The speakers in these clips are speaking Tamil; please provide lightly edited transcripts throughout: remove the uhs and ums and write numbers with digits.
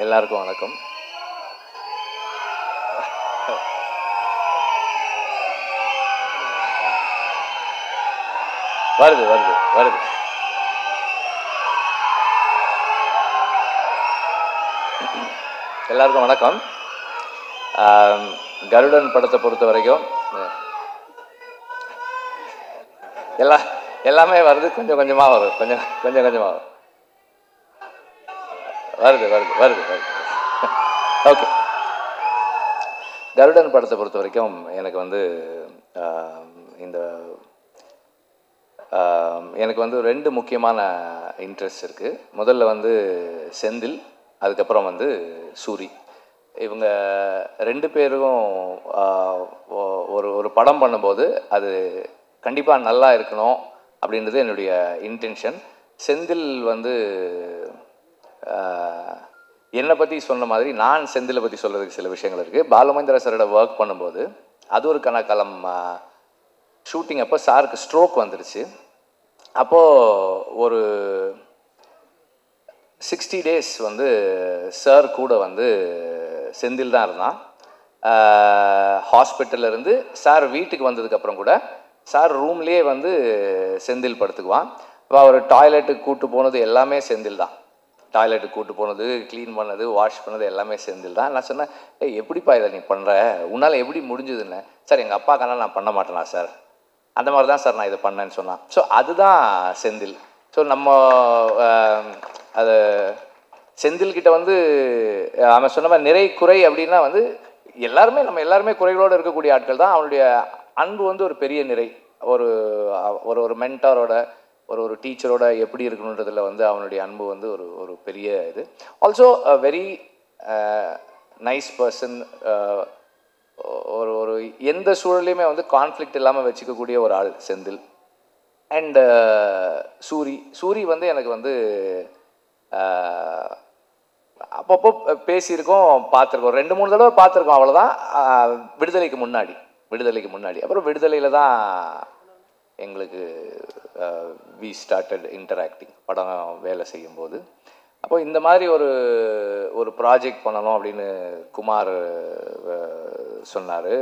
எல்லாருக்கும் வணக்கம். வருது வருது வருது. எல்லாருக்கும் வணக்கம். கருடன் படத்தை பொறுத்த வரைக்கும் எல்லாமே வருது, கொஞ்சம் கொஞ்சமாக வரும், கொஞ்சம் கொஞ்சமாக வரும். வருது வருது வருது வருது. ஓகே, கருடன் படத்தை பொறுத்த வரைக்கும் எனக்கு வந்து எனக்கு வந்து ரெண்டு முக்கியமான இன்ட்ரெஸ்ட் இருக்குது. முதல்ல வந்து செந்தில், அதுக்கப்புறம் வந்து சூரி. இவங்க ரெண்டு பேரும் ஒரு படம் பண்ணும்போது அது கண்டிப்பாக நல்லா இருக்கணும் அப்படின்றது என்னுடைய இன்டென்ஷன். செந்தில் வந்து என்னை பற்றி சொன்ன மாதிரி நான் செந்திலை பற்றி சொல்கிறதுக்கு சில விஷயங்கள் இருக்குது. பாலுமகேந்திரா சாரோட ஒர்க் பண்ணும்போது அது ஒரு கணக்காலம் ஷூட்டிங் அப்போ சாருக்கு ஸ்ட்ரோக் வந்துடுச்சு. அப்போது ஒரு 60 days வந்து சார் கூட வந்து செந்தில் தான் இருந்தான். ஹாஸ்பிட்டல்லேருந்து சார் வீட்டுக்கு வந்ததுக்கப்புறம் கூட சார் ரூம்லேயே வந்து செந்தில் படுத்துக்குவான். இப்போ அவர் டாய்லெட்டுக்கு கூப்பிட்டு போனது எல்லாமே செந்தில் தான். டாய்லெட்டுக்கு கூப்பிட்டு போனது, க்ளீன் பண்ணது, வாஷ் பண்ணது எல்லாமே செந்தில் தான். நான் சொன்னேன், எப்படிப்பா இதை நீ பண்ணுற, உன்னால் எப்படி முடிஞ்சதுன்னு. சார் எங்கள் அப்பாக்கான நான் பண்ண மாட்டேனா சார், அந்த மாதிரி தான் சார் நான் இதை பண்ணேன்னு சொன்னான். ஸோ அதுதான் செந்தில். ஸோ நம்ம அது செந்தில்கிட்ட வந்து அவன் சொன்ன மாதிரி நிறை குறை அப்படின்னா வந்து நம்ம எல்லாருமே குறைகளோடு இருக்கக்கூடிய ஆட்கள் தான். அவனுடைய அன்பு வந்து ஒரு பெரிய நிறை. ஒரு ஒரு மென்டாரோட ஒரு டீச்சரோட எப்படி இருக்கணுன்றதில் வந்து அவனுடைய அன்பு வந்து ஒரு பெரிய இது. Also a very nice person. ஒரு எந்த சூழலையுமே வந்து கான்ஃப்ளிக்ட் இல்லாமல் வச்சுக்கக்கூடிய ஒரு ஆள் செந்தில். அண்டு சூரி வந்து எனக்கு வந்து அப்பப்போ பேசியிருக்கோம், பார்த்துருக்கோம், 2-3 தடவை பார்த்துருக்கோம், அவ்வளோதான். விடுதலைக்கு முன்னாடி அப்புறம் விடுதலையில் தான் எங்களுக்கு வி ஸ்டார்டட் இன்டராக்டிங், படம் வேலை செய்யும்போது. அப்போ இந்த மாதிரி ஒரு ப்ராஜெக்ட் பண்ணணும் அப்படின்னு குமார் சொன்னார்.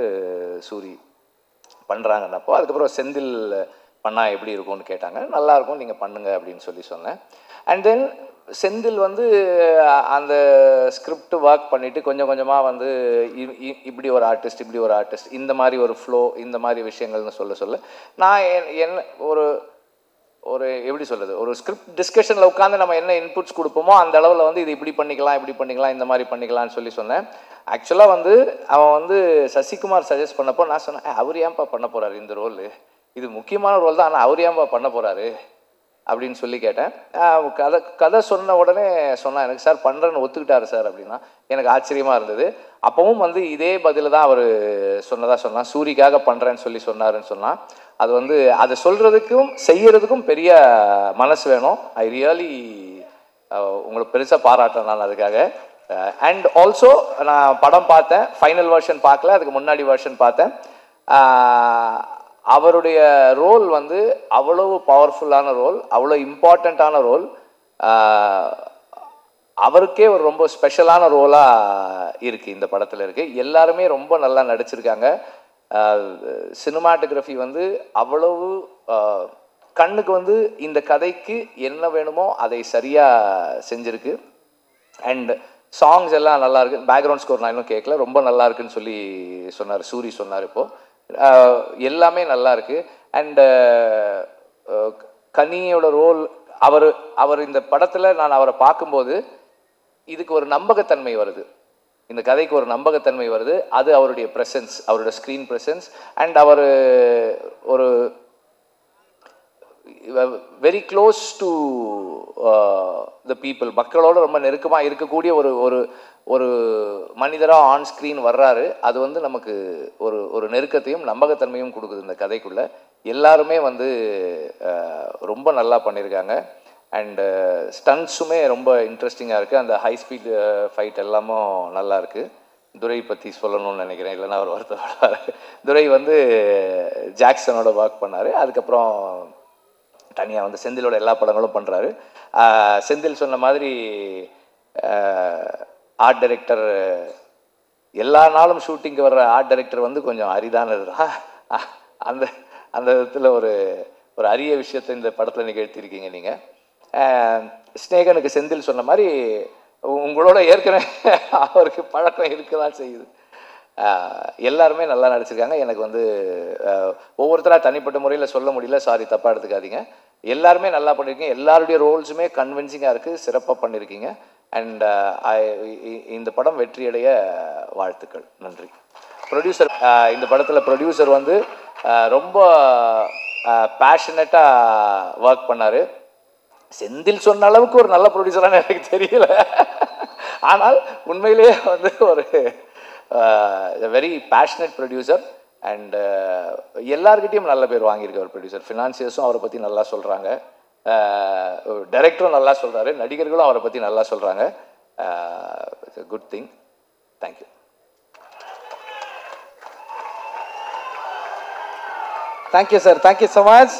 சூரி பண்ணுறாங்கன்னப்போ அதுக்கப்புறம் செந்தில் பண்ணால் எப்படி இருக்கும்னு கேட்டாங்க. நல்லாயிருக்கும், நீங்கள் பண்ணுங்க அப்படின்னு சொன்னேன். அண்ட் தென் செந்தில் வந்து அந்த ஸ்கிரிப்ட் ஒர்க் பண்ணிவிட்டு கொஞ்சம் கொஞ்சமாக வந்து இப்படி ஒரு ஆர்டிஸ்ட் இந்த மாதிரி ஒரு ஃப்ளோ, இந்த மாதிரி விஷயங்கள்னு சொல்ல நான் என்ன ஒரு எப்படி சொல்கிறது, ஒரு ஸ்கிரிப்ட் டிஸ்கஷனில் உட்காந்து நம்ம என்ன இன்புட்ஸ் கொடுப்போமோ அந்த அளவில் வந்து இது இப்படி பண்ணிக்கலாம் இந்த மாதிரி பண்ணிக்கலாம்னு சொன்னேன். ஆக்சுவலாக வந்து அவன் வந்து சசிகுமார் சஜஸ்ட் பண்ணப்போ நான் சொன்னேன், அவர் ஏன்பா பண்ண போகிறாரு இந்த ரோல், இது முக்கியமான ரோல் தான், ஆனால் அவர் ஏன்பா பண்ண போகிறாரு அப்படின்னு சொல்லி கேட்டேன். கதை சொன்ன உடனே சொன்னான், எனக்கு சார் பண்ணுறேன்னு ஒத்துக்கிட்டாரு சார் அப்படின்னா. எனக்கு ஆச்சரியமாக இருந்தது. அப்பவும் வந்து இதே பதில் தான் அவர் சொன்னான், சூரிக்காக பண்ணுறேன்னு சொன்னாருன்னு சொன்னான். அது வந்து அதை சொல்கிறதுக்கும் செய்கிறதுக்கும் பெரிய மனசு வேணும். ஐ ரியலி உங்களுக்கு பெருசாக பாராட்டேன் நான் அதுக்காக. அண்ட் ஆல்சோ நான் படம் பார்த்தேன், ஃபைனல் வெர்ஷன் பார்க்கல, அதுக்கு முன்னாடி வெர்ஷன் பார்த்தேன். அவருடைய ரோல் வந்து அவ்வளவு பவர்ஃபுல்லான ரோல், அவ்வளோ இம்பார்ட்டண்ட்டான ரோல், அவருக்கே ஒரு ரொம்ப ஸ்பெஷலான ரோலாக இருக்குது இந்த படத்தில் இருக்குது. எல்லாருமே ரொம்ப நல்லா நடிச்சிருக்காங்க. சினிமாட்டோகிராஃபி வந்து அவ்வளவு கண்ணுக்கு வந்து இந்த கதைக்கு என்ன வேணுமோ அதை சரியாக செஞ்சுருக்கு. அண்ட் சாங்ஸ் எல்லாம் நல்லா இருக்கு. பேக்ரவுண்ட் ஸ்கோர் நான் இன்னும் கேட்கல, ரொம்ப நல்லா இருக்குன்னு சொன்னார் சூரி சொன்னார். இப்போது எல்லாமே நல்லா இருக்கு. அண்ட் கனியோட ரோல், அவர் இந்த படத்தில் நான் அவரை பார்க்கும்போது இதுக்கு ஒரு நம்பகத்தன்மை வருது, இந்த கதைக்கு ஒரு நம்பகத்தன்மை வருது. அது அவருடைய ப்ரெசன்ஸ், அவரோட ஸ்க்ரீன் ப்ரெசன்ஸ். அண்ட் அவர் ஒரு very close to the people, மக்களோட ரொம்ப நெருக்கமாக இருக்கக்கூடிய ஒரு மனிதராக ஆன் ஸ்க்ரீன் வர்றாரு. அது வந்து நமக்கு ஒரு நெருக்கத்தையும் நம்பகத்தன்மையும் கொடுக்குது இந்த கதைக்குள்ளே. எல்லாருமே வந்து ரொம்ப நல்லா பண்ணியிருக்காங்க. அண்டு ஸ்டன்ட்ஸுமே ரொம்ப இன்ட்ரெஸ்டிங்காக இருக்குது. அந்த ஹை ஸ்பீட் ஃபைட் எல்லாமும் நல்லா இருக்குது. துரை பற்றி சொல்லணும்னு நினைக்கிறேன், இல்லைன்னா அவர் வருத்தப்படுவார். துரை வந்து ஜாக்சனோட ஒர்க் பண்ணார். அதுக்கப்புறம் தனியாக வந்து செந்திலோட எல்லா படங்களும் பண்ணுறாரு. செந்தில் சொன்ன மாதிரி ஆர்ட் டைரக்டர் எல்லா நாளும் ஷூட்டிங்க்கு வர்ற ஆர்ட் டைரக்டர் வந்து கொஞ்சம் அரிதானது தான். அந்த அந்த விதத்தில் ஒரு ஒரு அரிய விஷயத்தை இந்த படத்தில் நிகழ்த்தியிருக்கீங்க நீங்கள். ஸ்நேகனுக்கு செந்தில் சொன்ன மாதிரி உங்களோட ஏற்கனவே அவருக்கு பழக்கம் இருக்க தான் செய்யுது. எல்லாருமே நல்லா நடிச்சிருக்காங்க. எனக்கு வந்து ஒவ்வொருத்தராக தனிப்பட்ட முறையில் சொல்ல முடியல, சாரி தப்பாக எடுத்துக்காதீங்க. எல்லாருமே நல்லா பண்ணியிருக்கீங்க. எல்லாருடைய ரோல்ஸுமே கன்வின்சிங்காக இருக்குது, சிறப்பாக பண்ணியிருக்கீங்க. அண்ட் இந்த படம் வெற்றியடைய வாழ்த்துக்கள். நன்றி. ப்ரொடியூசர், இந்த படத்தில் ப்ரொடியூசர் வந்து ரொம்ப பேஷனட்டாக ஒர்க் பண்ணார். செந்தில் சொன்ன அளவுக்கு ஒரு நல்ல ப்ரொடியூசரானு எனக்கு தெரியல. ஆனால் உண்மையிலேயே வந்து ஒரு வெரி பேஷனட் ப்ரொடியூசர். அண்ட் எல்லார்கிட்டையும் நல்ல பேர் வாங்கியிருக்க ஒரு ப்ரொடியூசர். ஃபினான்சியர்ஸும் அவரை பற்றி நல்லா சொல்கிறாங்க, டைரக்டரும் நல்லா சொல்கிறாரு, நடிகர்களும் அவரை பற்றி நல்லா சொல்கிறாங்க. It's a good thing. Thank you. Thank you sir, thank you so much.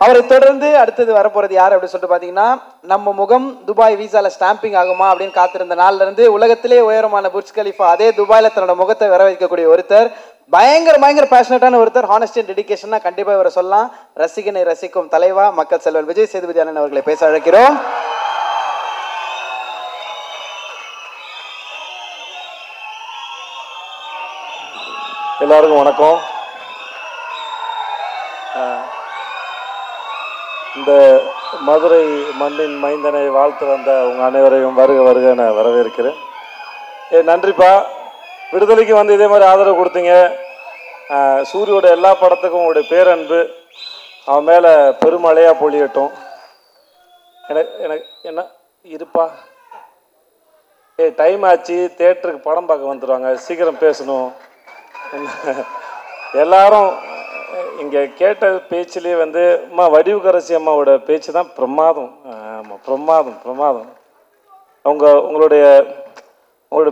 அவரை தொடர்ந்து அடுத்தது வரப்போகிறது யார் அப்படின்னு சொல்லிட்டு பார்த்தீங்கன்னா, நம்ம முகம் துபாய் வீசாவில் ஸ்டாம்பிங் ஆகுமா அப்படின்னு காத்திருந்த நாள்லேருந்து உலகத்திலே உயரமான புர்ஜ் கலிஃபா அதே துபாயில் தன்னோட முகத்தை வர வைக்கக்கூடிய ஒருத்தர், பயங்கர பேஷனட்டான ஒருத்தர், ஹானஸ்டி அண்ட் டெடிகேஷனாக கண்டிப்பாக இவரை சொல்லலாம். ரசிகனை ரசிக்கும் தலைவா மக்கள் செல்வன் விஜய் சேதுபதி அண்ணன் அவர்களை பேச அழைக்கிறோம். எல்லாருக்கும் வணக்கம். இந்த மதுரை மண்ணின் மைந்தனை வாழ்த்து வந்த உங்கள் அனைவரையும் வருக வருக நான் வரவேற்கிறேன். நன்றிப்பா. விடுதலைக்கு வந்து இதே மாதிரி ஆதரவு கொடுத்தீங்க. சூரியோட எல்லா படத்துக்கும் உங்களுடைய பேரன்பு அவன் மேலே பெருமழையாக பொழியட்டும். எனக்கு என்ன இருப்பா, டைம் ஆச்சு, தேட்டருக்கு படம் பார்க்க வந்துடுவாங்க, சீக்கிரம் பேசணும். எல்லாரும் இங்கே கேட்ட பேச்சிலே வந்து அம்மா வடிவுக்கரசி அம்மாவோட பேச்சு தான் பிரமாதம். ஆமாம், பிரமாதம். உங்களுடைய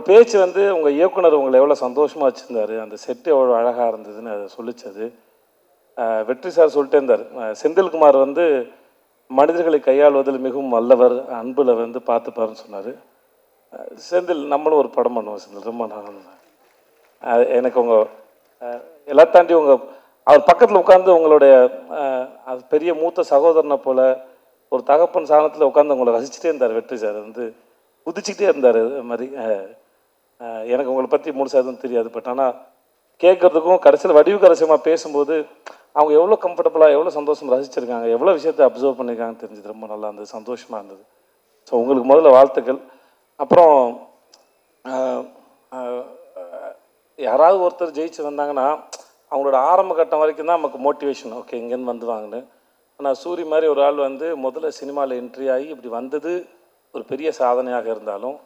பேச்சு வந்து உங்கள் இயக்குனர் உங்களை எவ்வளோ சந்தோஷமாக வச்சுருந்தாரு, அந்த செட்டு எவ்வளோ அழகாக இருந்ததுன்னு அதை சொல்லிச்சது. வெற்றி சார் சொல்லிட்டே இருந்தார், செந்தில்குமார் வந்து மனிதர்களை கையாளுவதில் மிகவும் வல்லவர், அன்பில் வந்து பார்த்துப்பாருன்னு சொன்னார். செந்தில் நம்மளும் ஒரு படம் பண்ணுவோம் செந்தில், ரொம்ப நான் எனக்கு உங்கள் எல்லாம் தாண்டி அவர் பக்கத்தில் உட்காந்து உங்களுடைய அது பெரிய மூத்த சகோதரனை போல் ஒரு தகப்பன் சாணத்தில் உட்காந்து உங்களை ரசிச்சுட்டே இருந்தார். வெற்றி சார் வந்து குதிச்சுக்கிட்டே இருந்தார். அது மாதிரி எனக்கு உங்களை பற்றி முழுசாக எதுவும் தெரியாது, பட் ஆனால் கேட்குறதுக்கும் கடைசியில் வடிவுக்கரசியமாக பேசும்போது அவங்க எவ்வளோ கம்ஃபர்டபுளாக எவ்வளோ சந்தோஷம் ரசிச்சிருக்காங்க, எவ்வளோ விஷயத்தை அப்சர்வ் பண்ணியிருக்காங்கன்னு தெரிஞ்சது. ரொம்ப நல்லா இருந்தது, சந்தோஷமாக இருந்தது. ஸோ உங்களுக்கு முதல்ல வாழ்த்துக்கள். அப்புறம் யாராவது ஒருத்தர் ஜெயிச்சு வந்தாங்கன்னா அவங்களோட ஆரம்ப கட்டம் வரைக்கும் தான் நமக்கு மோட்டிவேஷன், ஓகே இங்கேருந்து வந்துவாங்கன்னு. ஆனால் சூரி மாதிரி ஒரு ஆள் வந்து முதல்ல சினிமாவில் என்ட்ரி ஆகி இப்படி வந்தது ஒரு பெரிய சாதனையாக இருந்தாலும்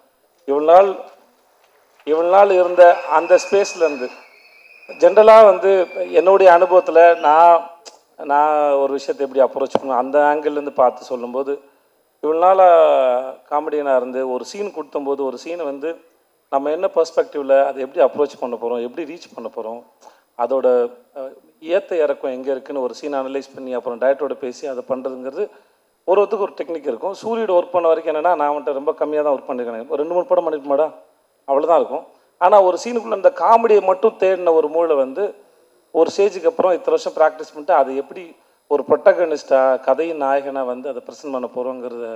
இவ்வளோ நாள் இருந்த அந்த ஸ்பேஸ்லேருந்து ஜென்ரலாக வந்து என்னுடைய அனுபவத்தில் நான் ஒரு விஷயத்தை எப்படி அப்ரோச் பண்ணுவேன் அந்த ஆங்கிள்லேருந்து பார்த்து சொல்லும்போது, இவ்வளோ நாள் காமெடியனாக இருந்து ஒரு சீன் கொடுத்தம்போது ஒரு சீனை வந்து நம்ம என்ன பெர்ஸ்பெக்டிவில் அதை எப்படி அப்ரோச் பண்ண போகிறோம், எப்படி ரீச் பண்ண போகிறோம், அதோட ஏற்ற இறக்கம் எங்கே இருக்குதுன்னு ஒரு சீன் அனலைஸ் பண்ணி அப்புறம் டைரக்டரோட பேசி அதை பண்ணுறதுங்கிறது ஒருத்தருக்கு ஒரு டெக்னிக் இருக்கும். சூரியோட ஒர்க் பண்ண வரைக்கும் என்னென்னா, நான் வந்துட்டு ரொம்ப கம்மியாக தான் ஒர்க் பண்ணியிருக்கேன், ஒரு 2-3 படம் பண்ணிட்டு மாடா அவ்வளோதான் இருக்கும். ஆனால் ஒரு சீனுக்குள்ளே அந்த காமெடியை மட்டும் தேடின ஒரு மூளை வந்து ஒரு ஸ்டேஜுக்கு அப்புறம் இத்தனை வருஷம் ப்ராக்டிஸ் பண்ணிட்டு அதை எப்படி ஒரு ப்ரொட்டகனிஸ்டாக கதையின் நாயகனாக வந்து அதை ப்ரெசென்ட் பண்ண போகிறோங்கிறத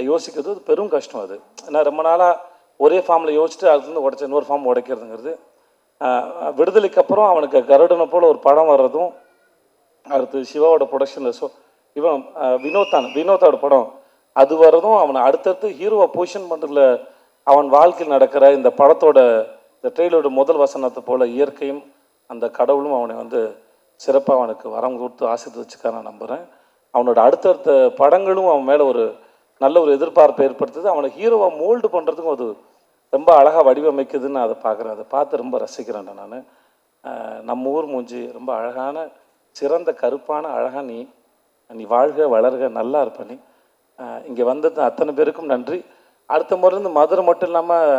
யோசிக்கிறது அது பெரும் கஷ்டம். அது ஏன்னா ரொம்ப நாளாக ஒரே ஃபார்மில் யோசிச்சுட்டு அது வந்து உடச்சி இன்னொரு ஃபார்ம் உடைக்கிறதுங்கிறது. விடுதலைக்கு அப்புறம் அவனுக்கு கருடனை போல் ஒரு படம் வர்றதும், அடுத்து சிவாவோட ப்ரொடக்ஷனில் இவன் வினோத்தோட படம் அது வர்றதும், அவனை அடுத்தடுத்து ஹீரோவை பொசிஷன் பண்ணுறதுல அவன் வாழ்க்கையில் நடக்கிற இந்த படத்தோட இந்த ட்ரெயிலோட முதல் வசனத்தை போல் இயற்கையும் அந்த கடவுளும் அவனை வந்து சிறப்பாக அவனுக்கு வரம் கொடுத்து ஆசீர்வதிச்சுக்க நான் நம்புகிறேன். அவனோட அடுத்தடுத்த படங்களும் அவன் மேலே ஒரு நல்ல ஒரு எதிர்பார்ப்பை ஏற்படுத்துது. அவனை ஹீரோவை மோல்டு பண்ணுறதுக்கும் அது ரொம்ப அழகாக வடிவமைக்குதுன்னு நான் அதை பார்க்குறேன். அதை பார்த்து ரொம்ப ரசிக்கிறேன் நான். நம்ம ஊர் மூஞ்சி ரொம்ப அழகான சிறந்த கருப்பான அழகாக நீ வாழ்க வளர்க நல்லா இருப்ப நீ. இங்கே வந்தது அத்தனை பேருக்கும் நன்றி. அடுத்த முறை இருந்து மதுரை மட்டும் இல்லாமல்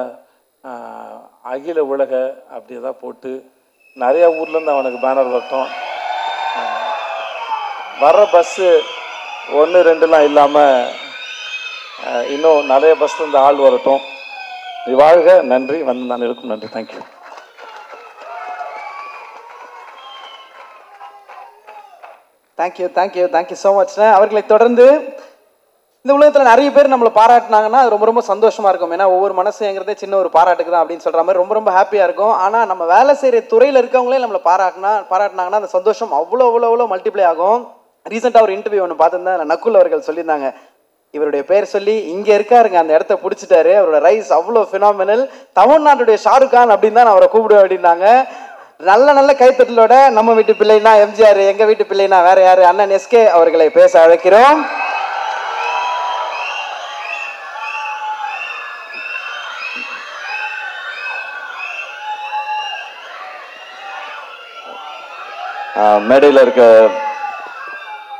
அகில உலக அப்படி எதாவது போட்டு நிறையா ஊர்லேருந்து அவனுக்கு பேனர் வரட்டும். வர்ற பஸ்ஸு 1-2லாம் இல்லாமல் இன்னும் நிறைய பஸ்லேருந்து ஆள் வரட்டும். வாழ்க. நன்றி. வந்து நான் இருக்கும். நன்றி. தேங்க்யூ. தேங்க்யூ ஸோ மச்ண்ணே. அவர்களை தொடர்ந்து இந்த உலகத்தில் நிறைய பேர் நம்மளை பாராட்டினாங்கன்னா அது ரொம்ப ரொம்ப சந்தோஷமா இருக்கும். ஏன்னா ஒவ்வொரு மனசுங்கிறதே சின்ன ஒரு பாராட்டுக்கு தான் அப்படின்னு சொல்ற மாதிரி ரொம்ப ரொம்ப ஹாப்பியாக இருக்கும். ஆனால் நம்ம வேலை செய்கிற துறையில் இருக்கவங்களே நம்மளை பாராட்டினாங்கன்னா அந்த சந்தோஷம் அவ்வளோ மல்டிப்ளை ஆகும். ரீசெண்டாக ஒரு இன்டர்வியூ ஒன்று பார்த்துருந்தேன். நக்குல் அவர்கள் சொல்லியிருந்தாங்க, இவருடைய பேர் சொல்லி இங்கே இருக்காருங்க, அந்த இடத்த பிடிச்சிட்டாரு, அவரோட ரைஸ் அவ்வளோ ஃபினாமினல், தமிழ்நாட்டுடைய ஷாருக் கான் அப்படின்னு தான் அவரை கூப்பிடுவேன் அப்படின்னாங்க. நல்ல கைத்தட்டலோட நம்ம வீட்டு பிள்ளைனா எம்ஜிஆர், எங்க வீட்டு பிள்ளைனா வேற யாரு, அண்ணன் எஸ்கே அவர்களை பேச அழைக்கிறோம். மேடையில் இருக்க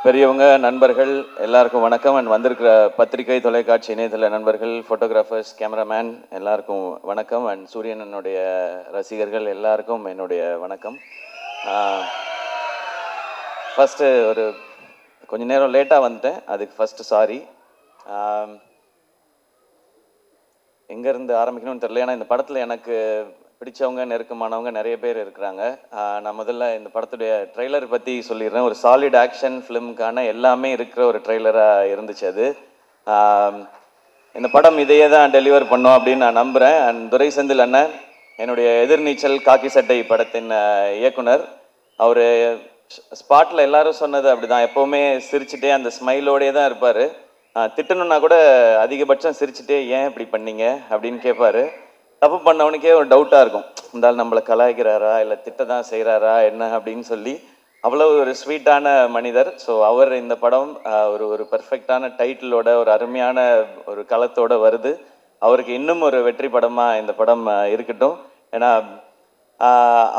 பெரியவங்க, நண்பர்கள் எல்லாருக்கும் வணக்கம். அண்ட் வந்திருக்கிற பத்திரிகை, தொலைக்காட்சி, இணையதள நண்பர்கள், ஃபோட்டோகிராஃபர்ஸ், கேமராமேன் எல்லாருக்கும் வணக்கம். அண்ட் சூரியனனுடைய ரசிகர்கள் எல்லாருக்கும் என்னுடைய வணக்கம். ஃபஸ்ட்டு ஒரு கொஞ்சம் நேரம் லேட்டாக வந்துட்டேன், அதுக்கு ஃபஸ்ட்டு சாரி. எங்கேருந்து ஆரம்பிக்கணும்னு தெரியல. ஏன்னா இந்த படத்தில் எனக்கு பிடிச்சவங்க, நெருக்கமானவங்க நிறைய பேர் இருக்கிறாங்க. நான் முதல்ல இந்த படத்துடைய ட்ரெய்லர் பற்றி சொல்லிடுறேன். ஒரு சாலிட் ஆக்ஷன் ஃபிலிமுக்கான எல்லாமே இருக்கிற ஒரு ட்ரெய்லராக இருந்துச்சு அது. இந்த படம் இதையே தான் டெலிவர் பண்ணோம் அப்படின்னு நான் நம்புகிறேன். அண்ட் துரை செந்தில் அண்ணன், என்னுடைய எதிர்நீச்சல் காக்கி சட்டை படத்தின் இயக்குனர், அவர் ஸ்பாட்டில் எல்லாரும் சொன்னது அப்படி தான், எப்போவுமே சிரிச்சுட்டே அந்த ஸ்மைலோடே தான் இருப்பார். திட்டணுன்னா கூட அதிகபட்சம் சிரிச்சுட்டே ஏன் இப்படி பண்ணீங்க அப்படின்னு கேட்பார். தப்பு பண்ணவனுக்கே ஒரு டவுட்டாக இருக்கும், இருந்தாலும் நம்மளை கலாய்க்கிறாரா இல்லை திட்ட தான் செய்கிறாரா என்ன அப்படின்னு சொல்லி. அவ்வளோ ஒரு ஸ்வீட்டான மனிதர். ஸோ அவர் இந்த படம் ஒரு பெர்ஃபெக்டான டைட்டிலோட, ஒரு அருமையான ஒரு களத்தோடு வருது. அவருக்கு இன்னும் ஒரு வெற்றி படமாக இந்த படம் இருக்கட்டும். ஏன்னா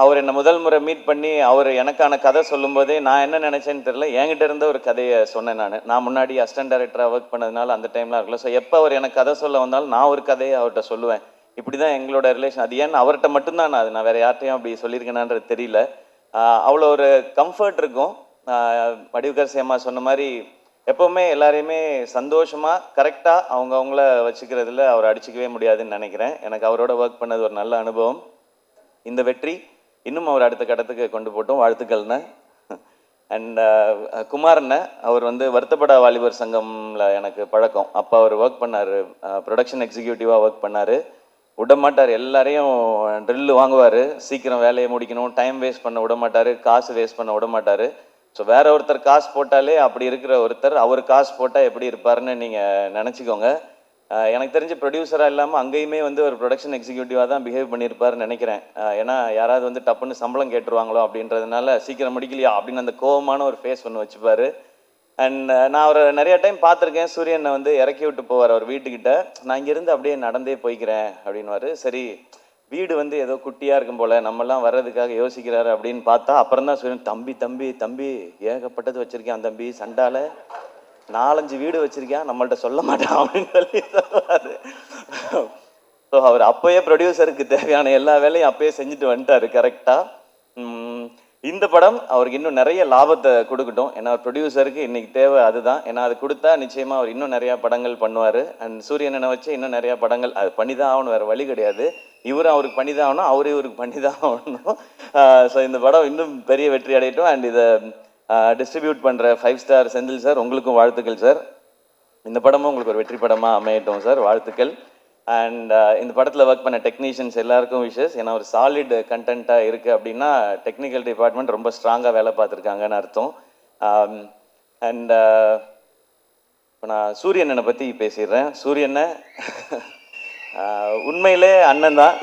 அவர் என்னை முதல் முறை மீட் பண்ணி அவர் எனக்கான கதை சொல்லும்போதே நான் என்ன நினச்சேன்னு தெரியல, என்கிட்ட இருந்த ஒரு கதையை சொன்னேன். நான் முன்னாடி அசிஸ்டன்ட் டைரக்டராக ஒர்க் பண்ணதுனால அந்த டைம்லாம் இருக்கல. ஸோ எப்போ அவர் எனக்கு கதை சொல்ல வந்தாலும் நான் ஒரு கதையை அவர்கிட்ட சொல்லுவேன். இப்படி தான் எங்களோட ரிலேஷன். அது ஏன்னு அவர்கிட்ட மட்டும்தான் நான் வேறு யார்ட்டையும் அப்படி சொல்லியிருக்கேனான்றது தெரியல. அவ்வளோ ஒரு கம்ஃபர்ட் இருக்கும். வடிவுக்கர் சேமா சொன்ன மாதிரி எப்போவுமே எல்லாரையுமே சந்தோஷமாக கரெக்டாக அவங்கள வச்சுக்கிறதுல அவர் அடிச்சிக்கவே முடியாதுன்னு நினைக்கிறேன். எனக்கு அவரோட ஒர்க் பண்ணது ஒரு நல்ல அனுபவம். இந்த வெற்றி இன்னும் அவர் அடுத்த கட்டத்துக்கு கொண்டு போட்டோம். வாழ்த்துக்கள்ண்ணே. அண்ட் குமார்ண்ணே, அவர் வருத்தப்பட வாலிபர் சங்கமில் எனக்கு பழக்கம். அப்போ அவர் ஒர்க் பண்ணார், ப்ரொடக்ஷன் எக்ஸிக்யூட்டிவாக ஒர்க் பண்ணார். விட மாட்டார், எல்லாரையும் ட்ரில்லு வாங்குவார், சீக்கிரம் வேலையை முடிக்கணும், டைம் வேஸ்ட் பண்ண விட மாட்டார், காசு வேஸ்ட் பண்ண விட மாட்டார். ஸோ வேற ஒருத்தர் காசு போட்டாலே அப்படி இருக்கிற ஒருத்தர் அவர் காசு போட்டால் எப்படி இருப்பாருன்னு நீங்கள் நினச்சிக்கோங்க. எனக்கு தெரிஞ்ச ப்ரொடியூசராக இல்லாமல் அங்கேயுமே ஒரு ப்ரொடக்ஷன் எக்ஸிக்யூட்டிவாக தான் பிஹேவ் பண்ணியிருப்பாருன்னு நினைக்கிறேன். ஏன்னா யாராவது டப்புன்னு சம்பளம் கேட்டுருவாங்களோ அப்படின்றதுனால சீக்கிரம் முடிக்கலையா அப்படின்னு அந்த கோவமான ஒரு ஃபேஸ் ஒன்று வச்சுப்பார். அண்ட் நான் அவரை நிறைய டைம் பார்த்துருக்கேன். சூரியனை இறக்கி விட்டு போவார் அவர் வீட்டுக்கிட்ட. நான் இங்கேருந்து அப்படியே நடந்தே போய்க்கிறேன் அப்படின்வாரு. சரி, வீடு ஏதோ குட்டியாக இருக்கும் போல், நம்மலாம் வர்றதுக்காக யோசிக்கிறாரு அப்படின்னு பார்த்தா அப்புறம் தான் சூரியன், தம்பி ஏகப்பட்டது வச்சுருக்கேன் தம்பி, சண்டால 4-5 வீடு வச்சுருக்கேன், நம்மள்ட்ட சொல்ல மாட்டான் அப்படின்னு சொல்லி சொல்லுவார். ஸோ அவர் அப்போயே ப்ரொடியூசருக்கு தேவையான எல்லா வேலையும் அப்போயே செஞ்சுட்டு வந்துட்டார் கரெக்டாக. இந்த படம் அவருக்கு இன்னும் நிறைய லாபத்தை கொடுக்கட்டும். ஏன்னா ப்ரொடியூசருக்கு இன்னைக்கு தேவை அதுதான். ஏன்னா அது கொடுத்தா நிச்சயமாக அவர் இன்னும் நிறையா படங்கள் பண்ணுவார். அண்ட் சூரியனை வச்சு இன்னும் நிறையா படங்கள் அது பண்ணி தான் ஆகணும், வேறு வழி கிடையாது. இவரும் அவருக்கு பண்ணி தான் ஆகணும், அவரே இவருக்கு பண்ணி தான் ஆகணும். ஸோ இந்த படம் இன்னும் பெரிய வெற்றி அடையட்டும். அண்ட் இதை டிஸ்ட்ரிபியூட் பண்ணுற 5 ஸ்டார் செந்தில் சார், உங்களுக்கும் வாழ்த்துக்கள் சார். இந்த படமும் உங்களுக்கு ஒரு வெற்றி படமாக அமையட்டும் சார், வாழ்த்துக்கள். அண்ட் இந்த படத்தில் ஒர்க் பண்ண டெக்னீஷியன்ஸ் எல்லாருக்கும் விஷஸ். ஏன்னா ஒரு சாலிட் கண்டென்ட்டாக இருக்குது அப்படின்னா டெக்னிக்கல் டிபார்ட்மெண்ட் ரொம்ப ஸ்ட்ராங்காக வேலை பார்த்துருக்காங்கன்னு அர்த்தம். அண்ட் இப்போ நான் சூரியனை பற்றி பேசிடுறேன். சூரியனை உண்மையிலே அண்ணன் தான்.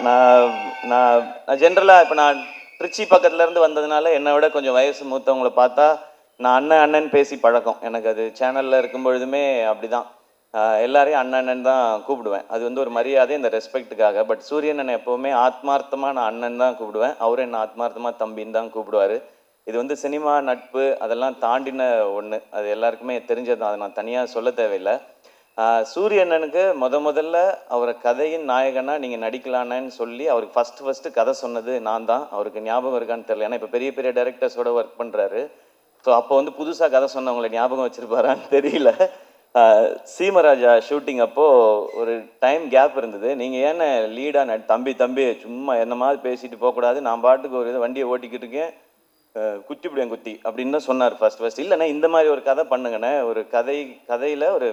நான் ஜென்ரலாக இப்போ நான் திருச்சி பக்கத்துலேருந்து வந்ததுனால என்னை விட கொஞ்சம் வயசு மூத்தவங்களை பார்த்தா நான் அண்ணன் பேசி பழக்கம். எனக்கு அது சேனலில் இருக்கும் பொழுதுமே அப்படி தான், எல்லாரையும் அண்ணன் தான் கூப்பிடுவேன். அது ஒரு மரியாதை, இந்த ரெஸ்பெக்ட்டுக்காக. பட் சூரியன் எப்போவுமே ஆத்மார்த்தமாக நான் அண்ணன் தான் கூப்பிடுவேன், அவரும் என்ன ஆத்மார்த்தமாக தம்பின்னு தான் கூப்பிடுவார். இது சினிமா நட்பு அதெல்லாம் தாண்டின ஒன்று, அது எல்லாருக்குமே தெரிஞ்சது தான், அதை நான் தனியாக சொல்ல தேவையில்லை. சூரியண்ணனுக்கு முதல்ல அவரை கதையின் நாயகனாக நீங்கள் நடிக்கலான்னு சொல்லி அவருக்கு ஃபஸ்ட்டு கதை சொன்னது நான் தான். அவருக்கு ஞாபகம் இருக்கான்னு தெரியல, ஏன்னா இப்போ பெரிய பெரிய டைரக்டர்ஸோட ஒர்க் பண்ணுறாரு. ஸோ அப்போ புதுசாக கதை சொன்னவங்களை ஞாபகம் வச்சுருப்பாரான்னு தெரியல. சீமராஜா ஷூட்டிங் அப்போது ஒரு டைம் கேப் இருந்தது. நீங்கள் ஏன்னா லீடாக தம்பி சும்மா என்ன மாதிரி பேசிட்டு போகக்கூடாது, நான் பாட்டுக்கு ஒரு இதை வண்டியை ஓட்டிக்கிட்டு இருக்கேன், குத்திப்பிடுவேன் குத்தி அப்படின்னு தான் சொன்னார் ஃபர்ஸ்ட். இல்லைண்ணே இந்த மாதிரி ஒரு கதை பண்ணுங்கண்ணே, ஒரு கதையில் ஒரு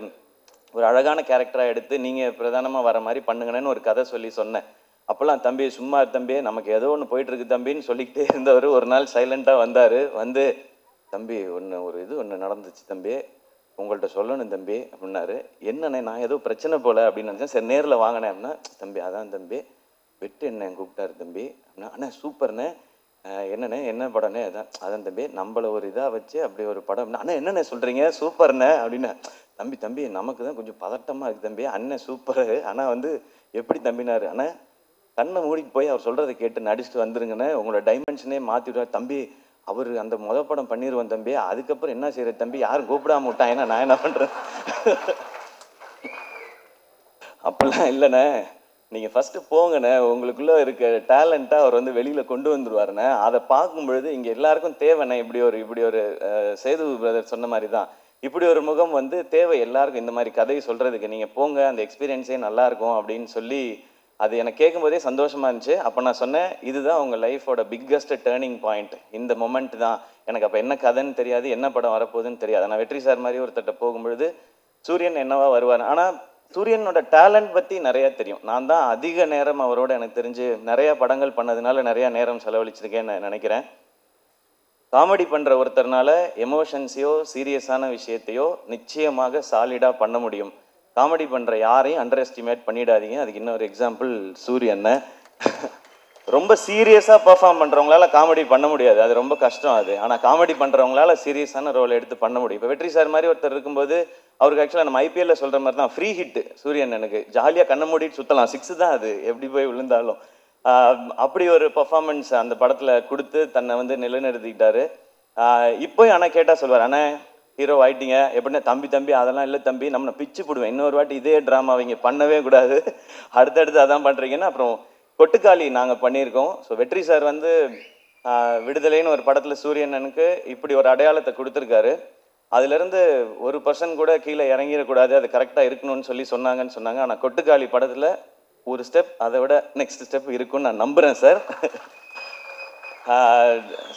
அழகான கேரக்டராக எடுத்து நீங்கள் பிரதானமாக வர மாதிரி பண்ணுங்கன்னு ஒரு கதை சொன்னேன். அப்போல்லாம் தம்பி சும்மா தம்பி நமக்கு ஏதோ ஒன்று போயிட்டுருக்கு தம்பின்னு சொல்லிக்கிட்டே இருந்தவர் ஒரு நாள் சைலண்ட்டாக வந்தார். வந்து தம்பி ஒன்று நடந்துச்சு தம்பி, உங்கள்கிட்ட சொல்லணும் தம்பி அப்படின்னாரு. என்னண்ணே நான் ஏதோ பிரச்சனை போல அப்படின்னு நினச்சேன். சரி நேரில் வாங்கினேன் அப்படின்னா, தம்பி அதான் தம்பி வெட்டு என்ன கூப்பிட்டாரு தம்பி அப்படின்னா, அண்ணா சூப்பர்ண்ணே, என்னண்ணே என்ன படம்ண்ணே, அதான் தம்பி நம்மளை ஒரு இதாக வச்சு அப்படி ஒரு படம், அண்ணா என்னண்ணே சொல்கிறீங்க சூப்பர்ண்ணே அப்படின்னு. தம்பி நமக்கு தான் கொஞ்சம் பதட்டமாக இருக்குது தம்பி, அண்ணன் சூப்பரு, ஆனால் வந்து எப்படி தம்பினாரு, அண்ணா கண்ணை மூடிக்கு போய் அவர் சொல்கிறத கேட்டு நடிச்சுட்டு வந்துருங்கண்ணே, உங்களோட டைமென்ஷனே மாற்றி விடுவார் தம்பி, அவர் அந்த படம் பண்ணிடுவோம் தம்பி, அதுக்கப்புறம் என்ன செய்யறது தம்பி, யாரும் கூப்பிடாம விட்டான், ஏன்னா நான் என்ன பண்ணுறேன். அப்படிலாம் இல்லைண்ணே, நீங்கள் ஃபஸ்ட்டு போங்கண்ணே, உங்களுக்குள்ளே இருக்க டேலண்ட்டாக அவர் வந்து வெளியில் கொண்டு வந்துடுவாருண்ணே, அதை பார்க்கும்பொழுது இங்கே எல்லாருக்கும் தேவைண்ணே, இப்படி ஒரு சேது பிரதர் சொன்ன மாதிரி தான், இப்படி ஒரு முகம் வந்து தேவை எல்லாருக்கும், இந்த மாதிரி கதையை சொல்கிறதுக்கு நீங்கள் போங்க, அந்த எக்ஸ்பீரியன்ஸே நல்லாயிருக்கும் அப்படின்னு சொல்லி அது எனக்கு கேட்கும்போதே சந்தோஷமாக இருந்துச்சு. அப்போ நான் சொன்னேன், இதுதான் உங்கள் லைஃபோட பிக்கஸ்ட் டேர்னிங் பாயிண்ட், இந்த மொமெண்ட் தான். எனக்கு அப்போ என்ன கதைன்னு தெரியாது, என்ன படம் வரப்போகுதுன்னு தெரியாது. நான் வெற்றி சார் மாதிரி ஒருத்தட்ட போகும்பொழுது சூரியன் என்னவா வருவார், ஆனால் சூரியனோட டேலண்ட் பற்றி நிறையா தெரியும். நான் தான் அதிக நேரம் அவரோட எனக்கு தெரிஞ்சு நிறையா படங்கள் பண்ணதுனால நிறையா நேரம் செலவழிச்சிருக்கேன்னு நான் நினைக்கிறேன். காமெடி பண்ணுற ஒருத்தர்னால எமோஷன்ஸையோ சீரியஸான விஷயத்தையோ நிச்சயமாக சாலிடாக பண்ண முடியும். காமெடி பண்ணுற யாரையும் அண்டர் எஸ்டிமேட் பண்ணிடாதீங்க. அதுக்கு இன்னொரு எக்ஸாம்பிள் சூரியன். ரொம்ப சீரியஸாக பர்ஃபார்ம் பண்ணுறவங்களால காமெடி பண்ண முடியாது, அது ரொம்ப கஷ்டம் அது. ஆனால் காமெடி பண்ணுறவங்களால சீரியஸான ரோல் எடுத்து பண்ண முடியும். இப்போ வெற்றி சார் மாதிரி ஒருத்தர் இருக்கும்போது அவருக்கு ஆக்சுவலாக நம்ம ஐபிஎல்ல சொல்கிற மாதிரி தான் ஃப்ரீ ஹிட்டு சூரியன், எனக்கு ஜாலியாக கண்ணை மூடிட்டு சுற்றலாம், 6 தான் அது எப்படி போய் விழுந்தாலும். அப்படி ஒரு பர்ஃபார்மன்ஸ் அந்த படத்தில் கொடுத்து தன்னை வந்து நிலைநிறுத்திக்கிட்டாரு. இப்போயும் ஆனால் கேட்டால் சொல்வார், அண்ணா ஹீரோ ஆயிட்டீங்க எப்படின்னா, தம்பி அதெல்லாம் இல்லை தம்பி, நம்ம பிச்சு போடுவேன், இன்னொரு வாட்டி இதே ட்ராமா அவங்க பண்ணவே கூடாது, அடுத்தடுத்து அதான் பண்ணுறீங்கன்னா. அப்புறம் கொட்டுக்காளி நாங்கள் பண்ணியிருக்கோம். ஸோ வெற்றி சார் வந்து விடுதலைன்னு ஒரு படத்தில் சூரியனனுக்கு இப்படி ஒரு அடையாளத்தை கொடுத்துருக்காரு. அதுலேருந்து 1% கூட கீழே இறங்கிடக்கூடாது, அது கரெக்டாக இருக்கணும்னு சொன்னாங்கன்னு சொன்னாங்க. ஆனால் கொட்டுக்காளி படத்தில் ஒரு ஸ்டெப் அதை விட நெக்ஸ்ட் ஸ்டெப் இருக்குன்னு நான் நம்புகிறேன் சார்.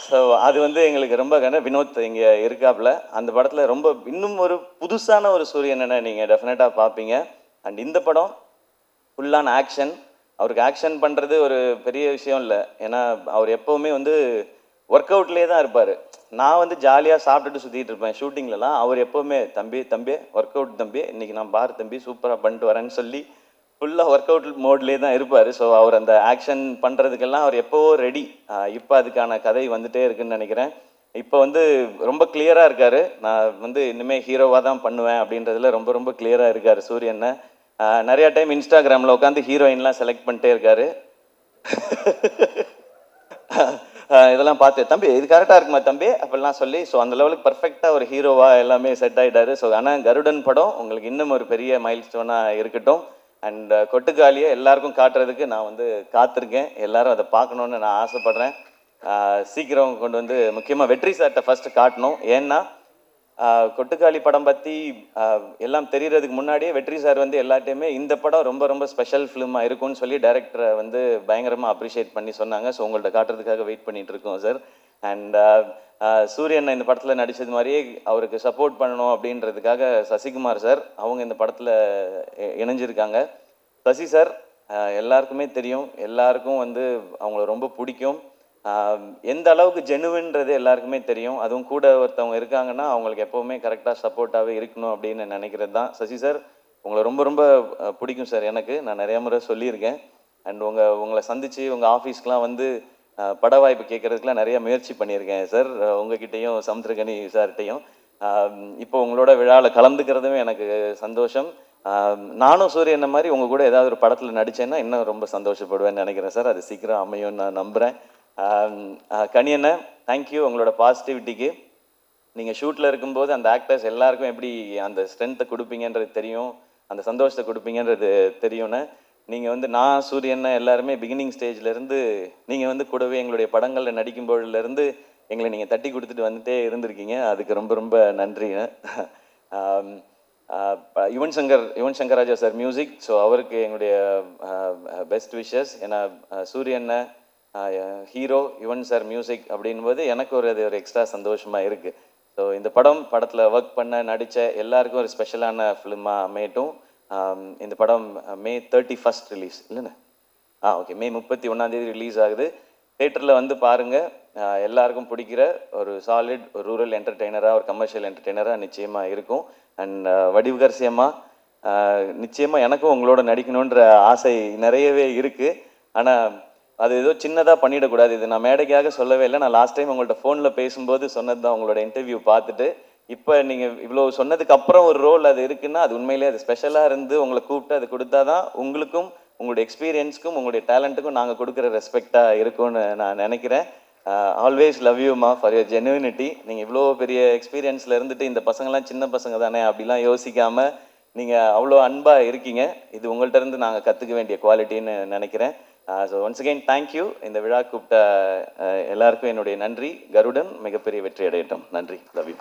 ஸோ அது வந்து எங்களுக்கு ரொம்ப வினோத் இங்கே இருக்காப்புல அந்த படத்தில் ரொம்ப இன்னும் ஒரு புதுசான ஒரு சூரியனை நீங்கள் டெஃபினட்டாக பார்ப்பீங்க. அண்ட் இந்த படம் ஃபுல்லான ஆக்ஷன். அவருக்கு ஆக்ஷன் பண்ணுறது ஒரு பெரிய விஷயம் இல்லை, ஏன்னா அவர் எப்போவுமே வந்து ஒர்க் அவுட்லேயே தான் இருப்பார். நான் வந்து ஜாலியாக சாப்பிட்டுட்டு சுற்றிட்டு இருப்பேன் ஷூட்டிங்லலாம். அவர் எப்போவுமே தம்பி ஒர்க் அவுட் தம்பி, இன்றைக்கி நான் தம்பி சூப்பராக பண்ணிட்டு வரேன்னு சொல்லி ஃபுல்லாக ஒர்க் அவுட் மோட்லேயே தான் இருப்பார். ஸோ அவர் அந்த ஆக்ஷன் பண்ணுறதுக்கெல்லாம் அவர் எப்போவோ ரெடி. இப்போ அதுக்கான கதை வந்துகிட்டே இருக்குதுன்னு நினைக்கிறேன். இப்போ வந்து ரொம்ப கிளியராக இருக்கார், நான் வந்து இனிமேல் ஹீரோவாக தான் பண்ணுவேன் அப்படின்றதுல ரொம்ப ரொம்ப கிளியராக இருக்கார் சூரியனை. நிறையா டைம் இன்ஸ்டாகிராமில் உட்காந்து ஹீரோயின்லாம் செலக்ட் பண்ணிட்டே இருக்காரு. இதெல்லாம் பார்த்து தம்பி இது கரெக்டாக இருக்குமா தம்பி அப்படிலாம் சொல்லி, ஸோ அந்த லெவலுக்கு பர்ஃபெக்டாக ஒரு ஹீரோவாக எல்லாமே செட் ஆகிட்டாரு. ஸோ ஆனால் கருடன் படம் உங்களுக்கு இன்னும் ஒரு பெரிய மைல் ஸ்டோனாக இருக்கட்டும். அண்ட் கொட்டுக்காலியை எல்லாருக்கும் காட்டுறதுக்கு நான் வந்து காத்திருக்கேன். எல்லாரும் அதை பார்க்கணுன்னு நான் ஆசைப்பட்றேன். சீக்கிரம் கொண்டு வந்து முக்கியமாக வெற்றி சார்கிட்ட ஃபஸ்ட்டு காட்டணும். ஏன்னா கொட்டுக்காளி படம் பற்றி எல்லாம் தெரியறதுக்கு முன்னாடியே வெற்றி சார் வந்து எல்லாத்தையுமே இந்த படம் ரொம்ப ரொம்ப ஸ்பெஷல் ஃபிலிமாக இருக்கும்னு சொல்லி டைரக்டரை வந்து பயங்கரமாக அப்ரிஷியேட் பண்ணி சொன்னாங்க. ஸோ உங்கள்கிட்ட காட்டுறதுக்காக வெயிட் பண்ணிட்டு இருக்கோம் சார். அண்ட் சூரியன் இந்த படத்தில் நடித்தது மாதிரியே அவருக்கு சப்போர்ட் பண்ணணும் அப்படின்றதுக்காக சசிகுமார் சார் அவங்க இந்த படத்தில் இணைஞ்சிருக்காங்க. சசி சார் எல்லாருக்குமே தெரியும், எல்லாருக்கும் வந்து அவங்கள ரொம்ப பிடிக்கும். எந்த அளவுக்கு ஜெனுவின்றது எல்லாருக்குமே தெரியும். அதுவும் கூட ஒருத்தவங்க இருக்காங்கன்னா அவங்களுக்கு எப்போவுமே கரெக்டாக சப்போர்ட்டாகவே இருக்கணும் அப்படின்னு நினைக்கிறது தான். சசி சார் உங்களை ரொம்ப ரொம்ப பிடிக்கும் சார், எனக்கு நான் நிறைய முறை சொல்லியிருக்கேன். அண்ட் உங்களை சந்தித்து உங்கள் ஆஃபீஸ்க்கெலாம் வந்து பட வாய்ப்பு கேட்குறதுக்குலாம் நிறைய முயற்சி பண்ணியிருக்கேன் சார், உங்ககிட்டையும் சமுத்திரகனி சார்கிட்டையும். இப்போ உங்களோட விழாவில் கலந்துக்கிறதுமே எனக்கு சந்தோஷம். நானும் சூரியன் மாதிரி உங்கள் கூட ஏதாவது ஒரு படத்தில் நடித்தேன்னா இன்னும் ரொம்ப சந்தோஷப்படுவேன்னு நினைக்கிறேன் சார். அது சீக்கிரம் அமையும் நான் நம்புகிறேன். கனியண்ண தேங்க்யூ உங்களோட பாசிட்டிவிட்டிக்கு. நீங்கள் ஷூட்டில் இருக்கும்போது அந்த ஆக்டர்ஸ் எல்லாருக்கும் எப்படி அந்த ஸ்ட்ரென்த்தை கொடுப்பீங்கன்றது தெரியும், அந்த சந்தோஷத்தை கொடுப்பீங்கன்றது தெரியும்னு. நீங்கள் வந்து நான் சூரியனை எல்லாருமே பிகினிங் ஸ்டேஜ்லேருந்து நீங்கள் வந்து கூடவே எங்களுடைய படங்களில் நடிக்கும்போதுலேருந்து எங்களை நீங்கள் தட்டி கொடுத்துட்டு வந்துட்டே இருந்திருக்கீங்க. அதுக்கு ரொம்ப ரொம்ப நன்றிங்க. Yuvan Shankar Raja sir music. So அவருக்கு எங்களுடைய பெஸ்ட் விஷஸ். ஏன்னா சூரியன் ஹீரோ, யுவன் சார் மியூசிக் அப்படின்போது எனக்கு அது ஒரு எக்ஸ்ட்ரா சந்தோஷமாக இருக்குது. ஸோ இந்த படத்தில் ஒர்க் பண்ண நடித்த எல்லாருக்கும் ஒரு ஸ்பெஷலான ஃபிலிமாக அமையட்டும். இந்த படம் May 31 ரிலீஸ் இல்லைண்ணே? ஓகே, May 31 ரிலீஸ் ஆகுது. தேட்டரில் வந்து பாருங்கள். எல்லாருக்கும் பிடிக்கிற ஒரு சாலிட் ஒரு ரூரல் என்டர்டெய்னராக, ஒரு கமர்ஷியல் என்டர்டெய்னராக நிச்சயமாக இருக்கும். அண்ட் வடிவுகரசியமாக நிச்சயமாக எனக்கும் உங்களோட நடிக்கணுன்ற ஆசை நிறையவே இருக்குது. ஆனால் அது ஏதோ சின்னதாக பண்ணிடக்கூடாது. இது நான் மேடைக்காக சொல்லவே இல்லை. நான் லாஸ்ட் டைம் உங்கள்கிட்ட ஃபோனில் பேசும்போது சொன்னது தான். உங்களோட இன்டர்வியூ பார்த்துட்டு இப்போ நீங்கள் இவ்வளோ சொன்னதுக்கு அப்புறம் ஒரு ரோல் அது இருக்குன்னா அது உண்மையிலேயே அது ஸ்பெஷலாக இருந்து உங்களை கூப்பிட்டு அது கொடுத்தா தான் உங்களுக்கும் உங்களுடைய எக்ஸ்பீரியன்ஸ்க்கும் உங்களுடைய டேலண்ட்டுக்கும் நாங்கள் கொடுக்குற ரெஸ்பெக்டாக இருக்கும்னு நான் நினைக்கிறேன். ஆல்வேஸ் லவ் யூமா ஃபார் யுவர் ஜெனுவினிட்டி. நீங்கள் இவ்வளோ பெரிய எக்ஸ்பீரியன்ஸில் இருந்துட்டு இந்த பசங்கள்லாம் சின்ன பசங்க தானே அப்படிலாம் யோசிக்காமல் நீங்கள் அவ்வளோ அன்பாக இருக்கீங்க. இது உங்கள்கிட்ட இருந்து நாங்கள் கற்றுக்க வேண்டிய குவாலிட்டின்னு நினைக்கிறேன். So once again thank you. இந்த விழா கூப்பிட்ட எல்லாருக்கும் என்னுடைய நன்றி. கருடன் மிகப்பெரிய வெற்றி அடையட்டும். நன்றி. Love you.